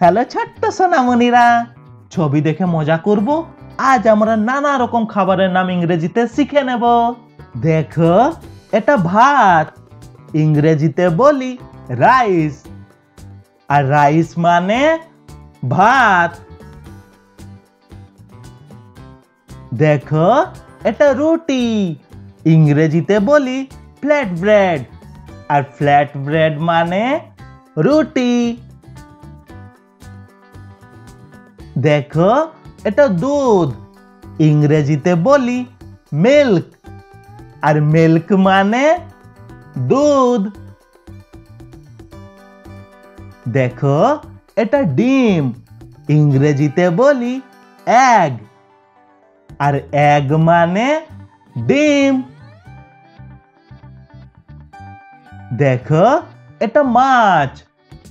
Hello ছোট্ট সোনামণিরা, ছবি দেখে মজা করব। আজ আমরা নানা রকম খাবারের নাম ইংরেজিতে শিখে নেব। দেখো, এটা ভাত, ইংরেজিতে বলি রাইস। আর রাইস মানে ভাত। দেখো, এটা রুটি, ইংরেজিতে বলি ফ্ল্যাট ব্রেড। আর ফ্ল্যাট ব্রেড মানে রুটি। দেখো, এটা দুধ, ইংরেজিতে বলি মিল্ক। আর মিল্ক মানে দুধ। দেখো, এটা ডিম, ইংরেজিতে বলি এগ। আর এগ মানে ডিম। দেখো, এটা মাছ,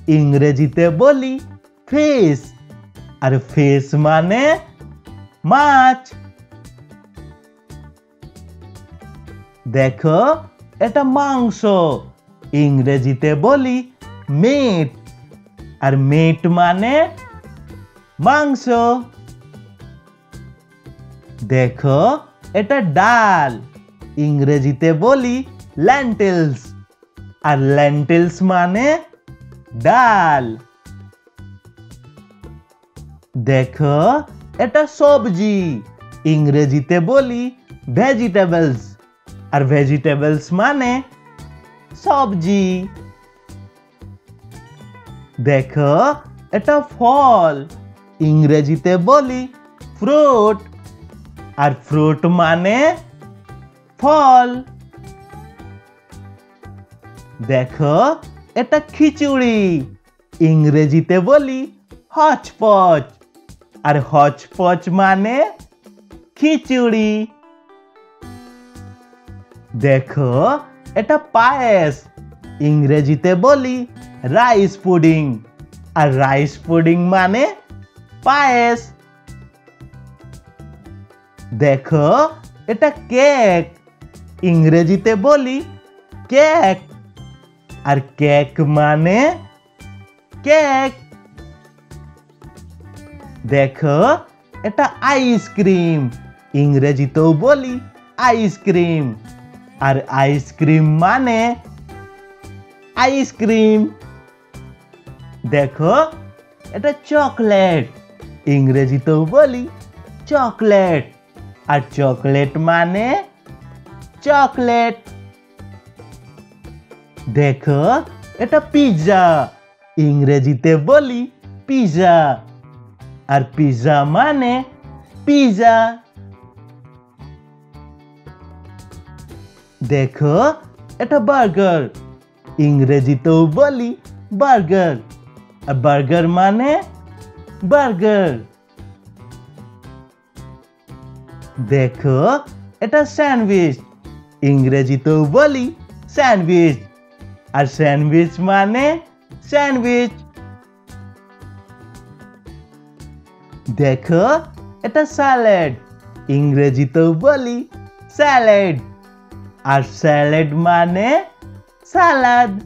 ইংরেজিতে বলি ফিশ। আর ফিশ মানে মাছ। দেখো, এটা মাংস, ইংরেজিতে বলি মিট। আর মিট মানে মাংস। দেখো, এটা ডাল, ইংরেজিতে বলি ল্যান্টিলস। আর ল্যান্টিলস মানে ডাল। দেখো, এটা সবজি, ইংরেজিতে বলি ভেজিটেবলস। আর ভেজিটেবলস মানে সবজি। দেখো, এটা ফল, ইংরেজিতে বলি ফ্রুট। আর ফ্রুট মানে ফল। দেখো, এটা খিচুড়ি, ইংরেজিতে বলি হচপচ। আর হচপচ মানে খিচুড়ি। দেখো, এটা পায়েস, ইংরেজিতে বলি রাইস পুডিং। আর রাইস পুডিং মানে পায়েস। দেখো, এটা কেক, ইংরেজিতে বলি কেক। আর কেক মানে কেক। দেখো, এটা আইসক্রিম, ইংরেজিতেও বলি আইসক্রিম। আর আইসক্রিম মানে আইসক্রিম। দেখো, এটা চকলেট, ইংরেজিতেও বলি চকলেট। আর চকলেট মানে চকলেট। দেখো, এটা পিৎজা, ইংরেজিতে বলি পিৎজা। আর পিৎজা মানে পিৎজা। দেখো, এটা বার্গার, ইংরেজিতেও বলি বার্গার। আর বার্গার মানে বার্গার। দেখো, এটা স্যান্ডউইচ, ইংরেজিতেও বলি স্যান্ডউইচ। আর স্যান্ডউইচ মানে স্যান্ডউইচ। দেখো, এটা স্যালাড, ইংরেজিতেও বলি স্যালাড। আর স্যালাড মানে সালাদ।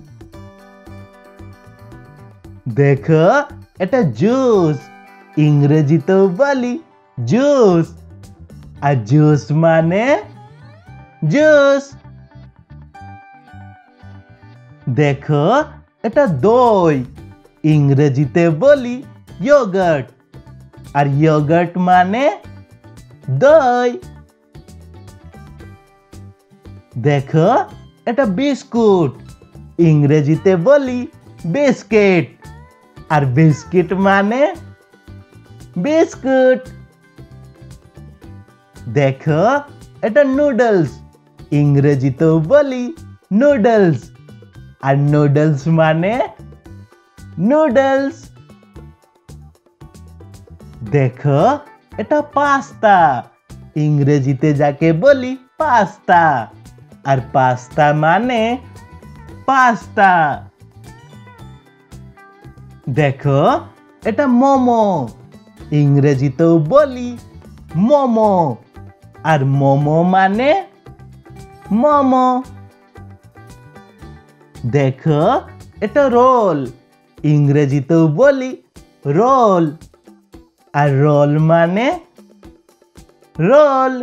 দেখো, এটা জুস, ইংরেজিতেও বলি জুস। আর জুস মানে জুস। দেখো, এটা দই, ইংরেজিতে বলি ইয়োগার্ট। আর ইয়োগার্ট মানে দই। দেখো, এটা বিস্কুট, ইংরেজিতে বলি বিস্কিট। আর বিস্কিট মানে বিস্কুট। দেখো, এটা নুডলস, ইংরেজিতেও বলি নুডলস। আর নুডলস মানে নুডলস। দেখো, এটা পাস্তা, ইংরেজিতে যাকে বলি পাস্তা। আর পাস্তা মানে পাস্তা। দেখো, এটা মোমো, ইংরেজিতেও বলি মোমো। আর মোমো মানে মোমো। দেখো, এটা রোল, ইংরেজিতেও বলি রোল। আর রোল মানে রোল।